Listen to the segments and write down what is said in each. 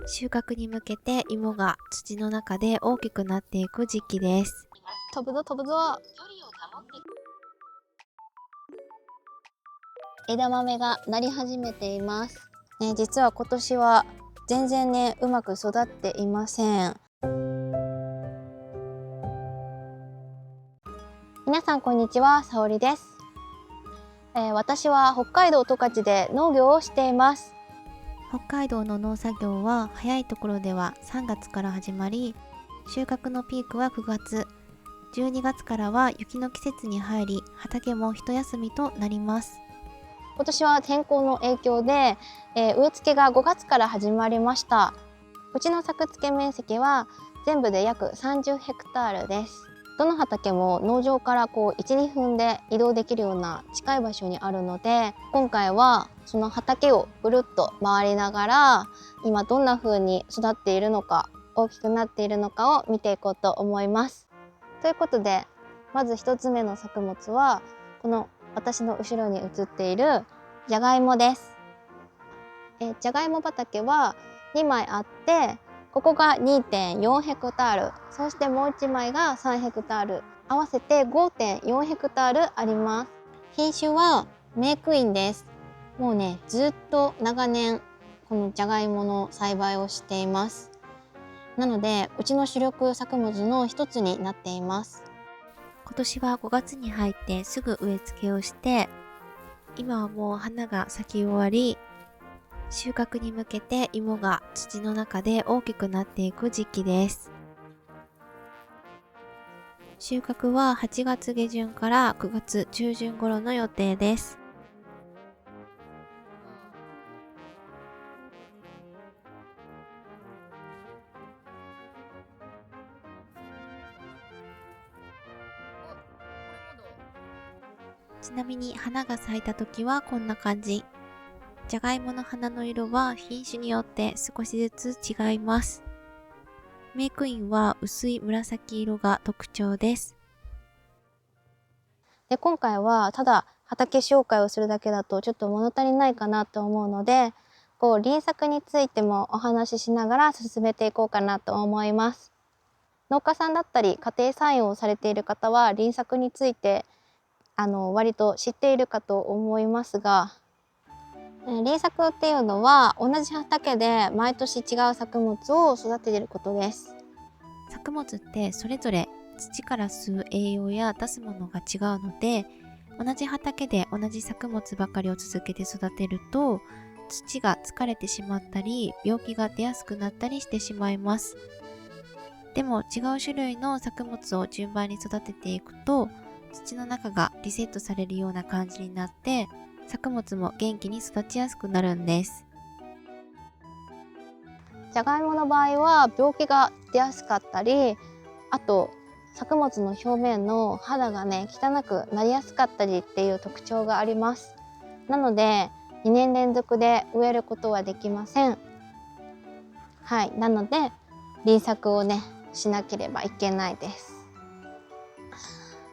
収穫に向けて芋が土の中で大きくなっていく時期です。飛ぶぞ飛ぶぞ。枝豆がなり始めています。実は今年は全然ね、うまく育っていません。皆さんこんにちは、さおりです。私は北海道十勝で農業をしています。北海道の農作業は早いところでは3月から始まり、収穫のピークは9月、12月からは雪の季節に入り、畑も一休みとなります。今年は天候の影響で、植え付けが5月から始まりました。うちの作付け面積は全部で約30ヘクタールです。どの畑も農場から1、2分で移動できるような近い場所にあるので、今回はその畑をぐるっと回りながら、今どんな風に育っているのか、大きくなっているのかを見ていこうと思います。ということで、まず1つ目の作物はこの私の後ろに映っているじゃがいもです。じゃがいも畑は2枚あって、ここが 2.4 ヘクタール、そしてもう1枚が3ヘクタール、合わせて 5.4 ヘクタールあります。品種はメークインです。もうね、ずっと長年このじゃがいもの栽培をしています。なのでうちの主力作物の一つになっています。今年は5月に入ってすぐ植え付けをして、今はもう花が咲き終わり、収穫に向けて芋が土の中で大きくなっていく時期です。収穫は8月下旬から9月中旬頃の予定です。ちなみに花が咲いた時はこんな感じ。じゃがいもの花の色は品種によって少しずつ違います。メークインは薄い紫色が特徴です。で、今回はただ畑紹介をするだけだとちょっと物足りないかなと思うので、輪作についてもお話ししながら進めていこうかなと思います。農家さんだったり家庭菜園をされている方は輪作について割と知っているかと思いますが、輪作っていうのは同じ畑で毎年違う作物を育てていることです。作物ってそれぞれ土から吸う栄養や出すものが違うので、同じ畑で同じ作物ばかりを続けて育てると、土が疲れてしまったり、病気が出やすくなったりしてしまいます。でも違う種類の作物を順番に育てていくと、土の中がリセットされるような感じになって、作物も元気に育ちやすくなるんです。じゃがいもの場合は病気が出やすかったり、あと作物の表面の肌がね、汚くなりやすかったりっていう特徴があります。なので2年連続で植えることはできません。はい、なので輪作をね、しなければいけないです。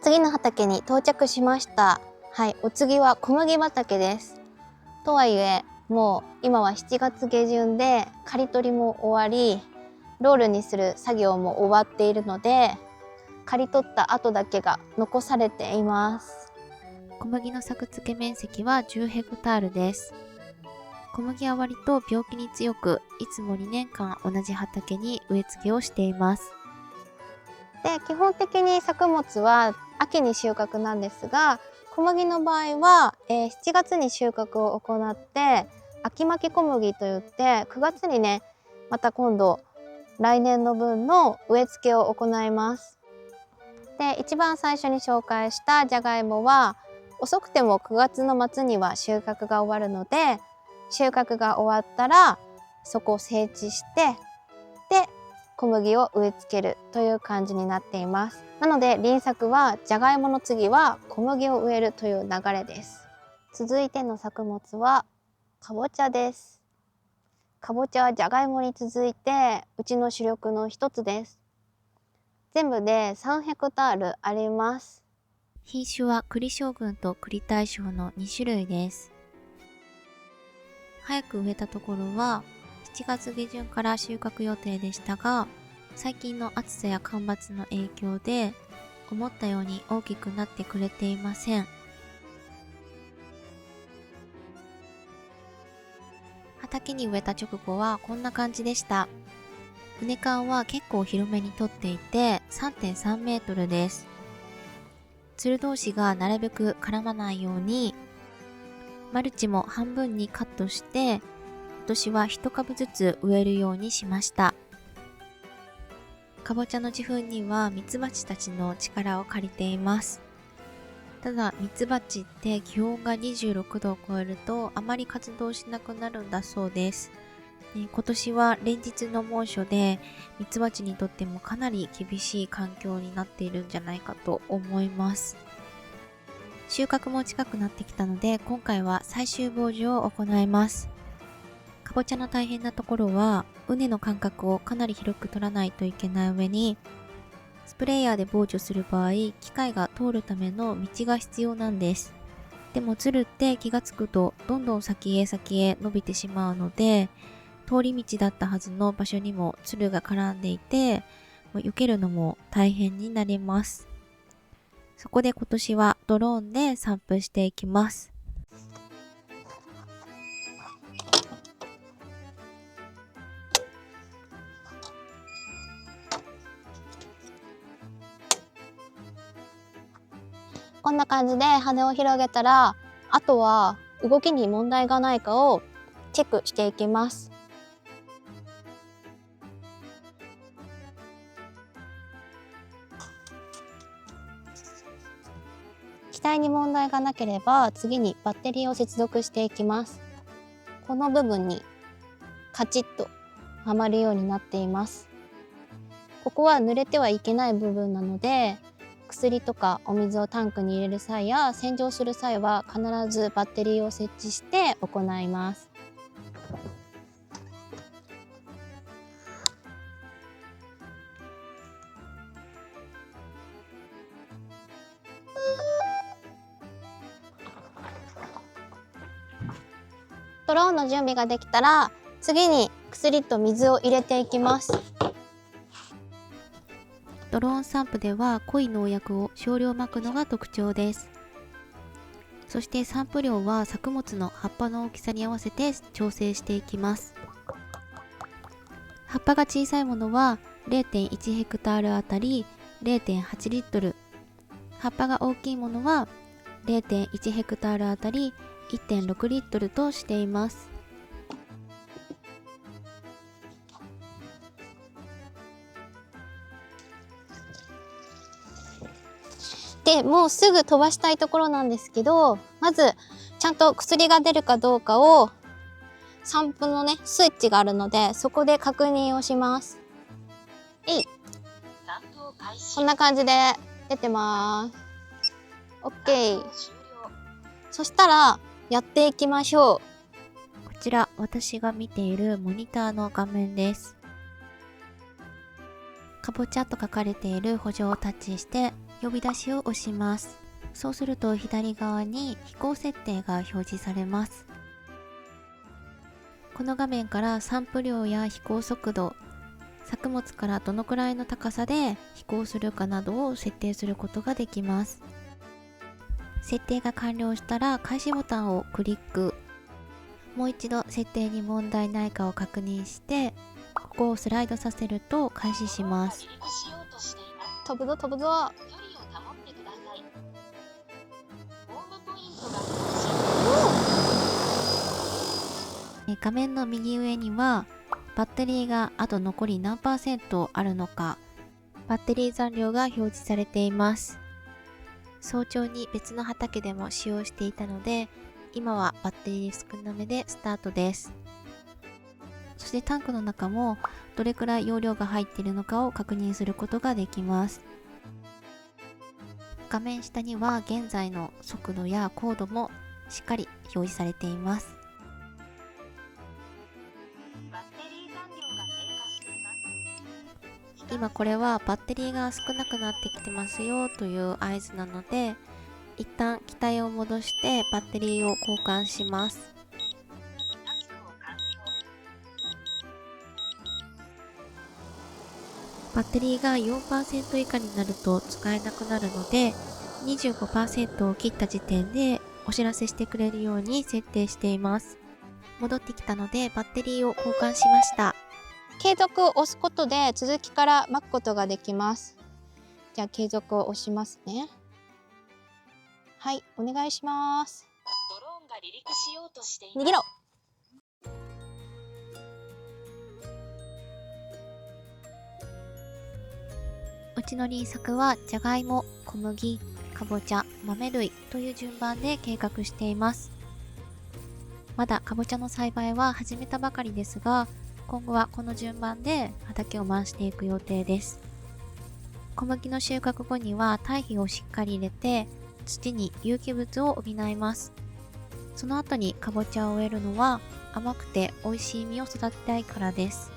次の畑に到着しました。はい、お次は小麦畑です。とはいえもう今は7月下旬で刈り取りも終わり、ロールにする作業も終わっているので、刈り取った後だけが残されています。小麦の作付け面積は10ヘクタールです。小麦は割と病気に強く、いつも2年間同じ畑に植え付けをしています。で、基本的に作物は秋に収穫なんですが、小麦の場合は、7月に収穫を行って秋巻き小麦といって9月にね、また今度来年の分の植え付けを行います。で、一番最初に紹介したじゃがいもは遅くても9月の末には収穫が終わるので、収穫が終わったらそこを整地して、で小麦を植え付けるという感じになっています。なので輪作はじゃがいもの次は小麦を植えるという流れです。続いての作物はかぼちゃです。かぼちゃはじゃがいもに続いてうちの主力の一つです。全部で3ヘクタールあります。品種は栗将軍と栗大将の2種類です。早く植えたところは7月下旬から収穫予定でしたが、最近の暑さや干ばつの影響で思ったように大きくなってくれていません。畑に植えた直後はこんな感じでした。畝間は結構広めに取っていて 3.3 メートルです。つる同士がなるべく絡まないようにマルチも半分にカットして、今年は1株ずつ植えるようにしました。かぼちゃの受粉にはミツバチたちの力を借りています。ただミツバチって気温が26度を超えるとあまり活動しなくなるんだそうです。今年は連日の猛暑でミツバチにとってもかなり厳しい環境になっているんじゃないかと思います。収穫も近くなってきたので今回は最終防除を行います。かぼちゃの大変なところは畝の間隔をかなり広く取らないといけない上に、スプレーヤーで防除する場合機械が通るための道が必要なんです。でもつるって気がつくとどんどん先へ先へ伸びてしまうので、通り道だったはずの場所にもつるが絡んでいて、避けるのも大変になります。そこで今年はドローンで散布していきます。こんな感じで羽を広げたら、あとは動きに問題がないかをチェックしていきます。機体に問題がなければ次にバッテリーを接続していきます。この部分にカチッとはまるようになっています。ここは濡れてはいけない部分なので、薬とかお水をタンクに入れる際や洗浄する際は必ずバッテリーを設置して行います。ドローンの準備ができたら、次に薬と水を入れていきます。ドローン散布では濃い農薬を少量まくのが特徴です。そして散布量は作物の葉っぱの大きさに合わせて調整していきます。葉っぱが小さいものは 0.1 ヘクタールあたり 0.8 リットル、葉っぱが大きいものは 0.1 ヘクタールあたり 1.6 リットルとしています。でもうすぐ飛ばしたいところなんですけど、まずちゃんと薬が出るかどうかを散布のねスイッチがあるので、そこで確認をします。こんな感じで出てます。 OK。 そしたらやっていきましょう。こちら私が見ているモニターの画面です。かぼちゃと書かれている補助をタッチして呼び出しを押します。そうすると左側に飛行設定が表示されます。この画面から散布量や飛行速度、作物からどのくらいの高さで飛行するかなどを設定することができます。設定が完了したら開始ボタンをクリック。もう一度設定に問題ないかを確認して、ここをスライドさせると開始します。飛ぶぞ飛ぶぞ。画面の右上にはバッテリーがあと残り何%あるのか、バッテリー残量が表示されています。早朝に別の畑でも使用していたので、今はバッテリー少なめでスタートです。そしてタンクの中もどれくらい容量が入っているのかを確認することができます。画面下には現在の速度や高度もしっかり表示されています。今これはバッテリーが少なくなってきてますよという合図なので、一旦機体を戻してバッテリーを交換します。バッテリーが 4% 以下になると使えなくなるので、25% を切った時点でお知らせしてくれるように設定しています。戻ってきたのでバッテリーを交換しました。継続を押すことで続きから巻くことができます。じゃあ継続を押しますね。はい、お願いします。ドローンが離陸しようとしています。逃げろ。うちの輪作はじゃがいも、小麦、かぼちゃ、豆類という順番で計画しています。まだかぼちゃの栽培は始めたばかりですが、今後はこの順番で畑を回していく予定です。小麦の収穫後には堆肥をしっかり入れて土に有機物を補います。その後にかぼちゃを植えるのは甘くて美味しい実を育てたいからです。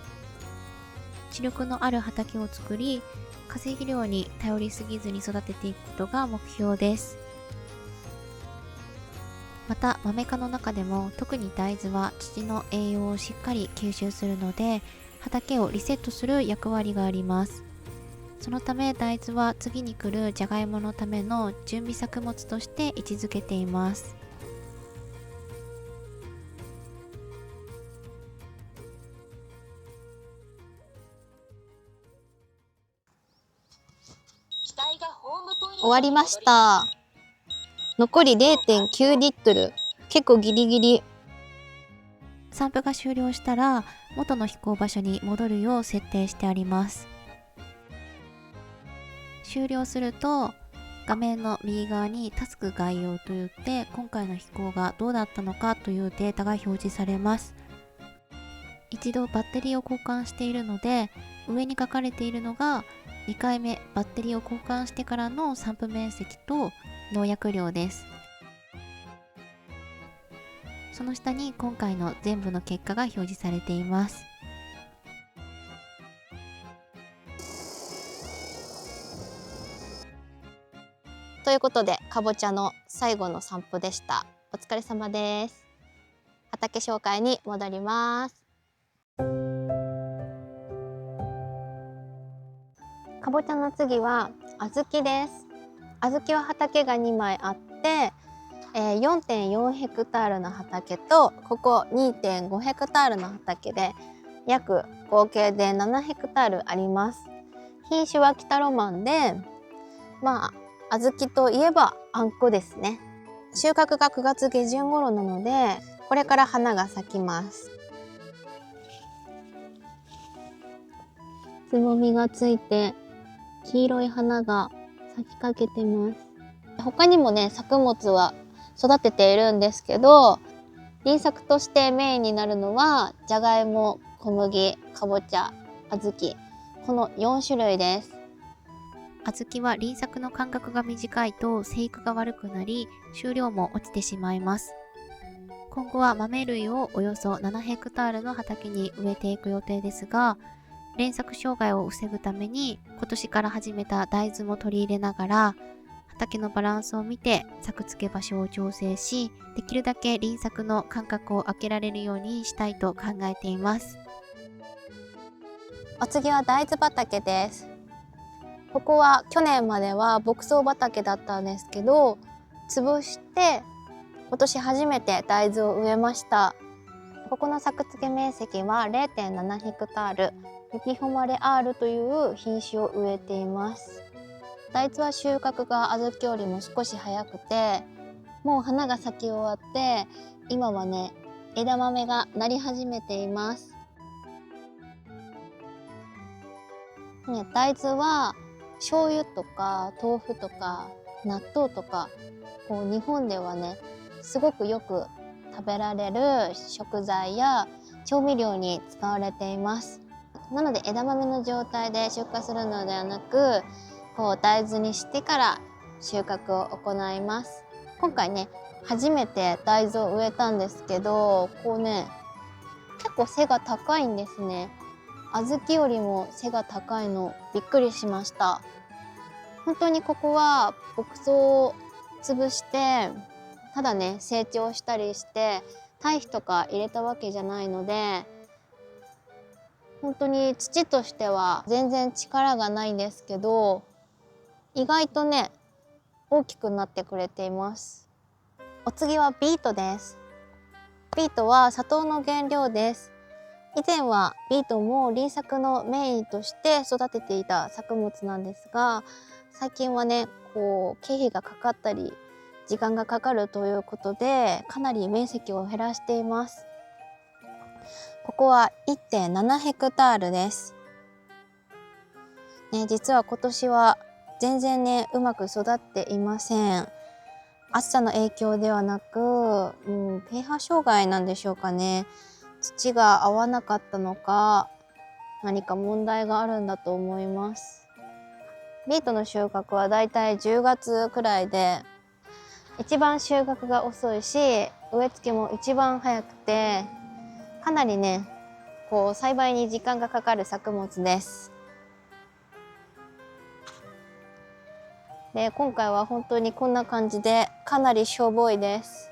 地力のある畑を作り、化成肥料に頼りすぎずに育てていくことが目標です。また豆科の中でも特に大豆は土の栄養をしっかり吸収するので、畑をリセットする役割があります。そのため大豆は次に来るじゃがいものための準備作物として位置づけています。機体がホームポイントに終わりました。残り 0.9 リットル。結構ギリギリ。散布が終了したら元の飛行場所に戻るよう設定してあります。終了すると画面の右側にタスク概要といって今回の飛行がどうだったのかというデータが表示されます。一度バッテリーを交換しているので、上に書かれているのが2回目バッテリーを交換してからの散布面積と農薬量です。その下に今回の全部の結果が表示されています。ということで、かぼちゃの最後の散歩でした。お疲れ様です。畑紹介に戻ります。かぼちゃの次は小豆です。小豆は畑が2枚あって、4.4 ヘクタールの畑とここ 2.5 ヘクタールの畑で約合計で7ヘクタールあります。品種は北ロマンで、小豆といえばあんこですね。収穫が9月下旬頃なので、これから花が咲きます。つぼみがついて黄色い花が咲きかけてます。他にもね、作物は育てているんですけど、輪作としてメインになるのはじゃがいも、小麦、かぼちゃ、小豆、この4種類です。小豆は輪作の間隔が短いと生育が悪くなり収量も落ちてしまいます。今後は豆類をおよそ7ヘクタールの畑に植えていく予定ですが、連作障害を防ぐために今年から始めた大豆も取り入れながら、畑のバランスを見て作付け場所を調整し、できるだけ輪作の間隔を空けられるようにしたいと考えています。お次は大豆畑です。ここは去年までは牧草畑だったんですけど、潰して今年初めて大豆を植えました。ここの作付け面積は 0.7 ヘクタール、雪誉れ R という品種を植えています。大豆は収穫が小豆よりも少し早くて、もう花が咲き終わって、今はね、枝豆がなり始めています。大豆は醤油とか豆腐とか納豆とか、日本ではねすごくよく食べられる食材や調味料に使われています。なので枝豆の状態で出荷するのではなく、大豆にしてから収穫を行います。今回ね初めて大豆を植えたんですけど、結構背が高いんですね。小豆よりも背が高いのびっくりしました。本当にここは牧草を潰してただね成長したりして堆肥とか入れたわけじゃないので、本当に土としては全然力がないんですけど、意外とね大きくなってくれています。お次はビートです。ビートは砂糖の原料です。以前はビートも輪作のメインとして育てていた作物なんですが、最近はね経費がかかったり時間がかかるということで、かなり面積を減らしています。ここは 1.7 ヘクタールです。ね、実は今年は全然ねうまく育っていません。暑さの影響ではなく、pH 障害なんでしょうかね。土が合わなかったのか、何か問題があるんだと思います。ビートの収穫はだいたい10月くらいで、一番収穫が遅いし、植え付けも一番早くて、かなりね、栽培に時間がかかる作物です。で、今回は本当にこんな感じでかなりしょぼいです。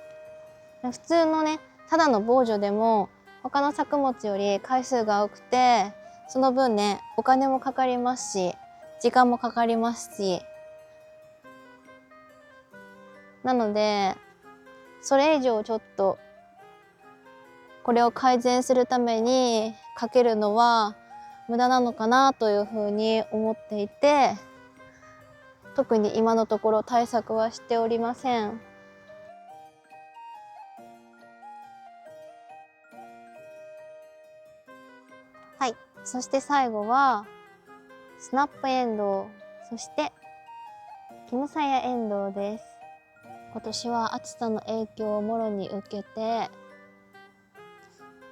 普通のね、ただの防除でも他の作物より回数が多くて、その分ね、お金もかかりますし、時間もかかりますし。なので、それ以上ちょっとこれを改善するためにかけるのは無駄なのかなというふうに思っていて、特に今のところ対策はしておりません。はい、そして最後はスナップエンドウ、そしてキヌサヤエンドウです。今年は暑さの影響をもろに受けて、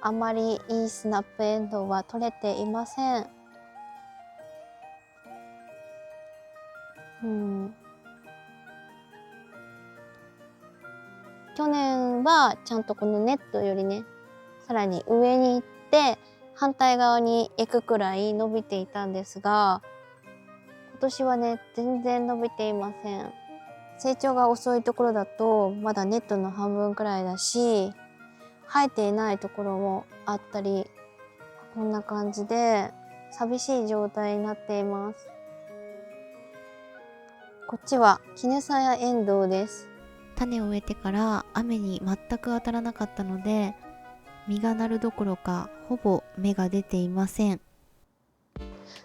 あまりいいスナップエンドウは取れていません。去年はちゃんとこのネットよりね、さらに上に行って反対側に行くくらい伸びていたんですが、今年はね全然伸びていません。成長が遅いところだとまだネットの半分くらいだし、生えていないところもあったり、こんな感じで寂しい状態になっています。こっちはキヌサヤエンドウです。種を植えてから雨に全く当たらなかったので、実がなるどころかほぼ芽が出ていません。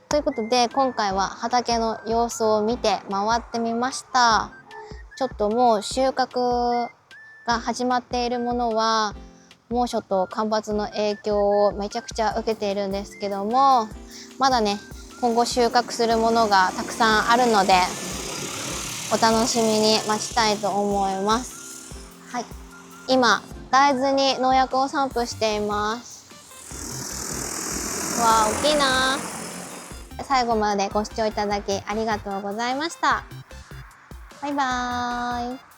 ということで今回は畑の様子を見て回ってみました。ちょっともう収穫が始まっているものは猛暑と干ばつの影響をめちゃくちゃ受けているんですけども、まだね今後収穫するものがたくさんあるので、お楽しみに待ちたいと思います。はい、今大豆に農薬を散布しています。わあ、大きいな。最後までご視聴いただきありがとうございました。バイバーイ。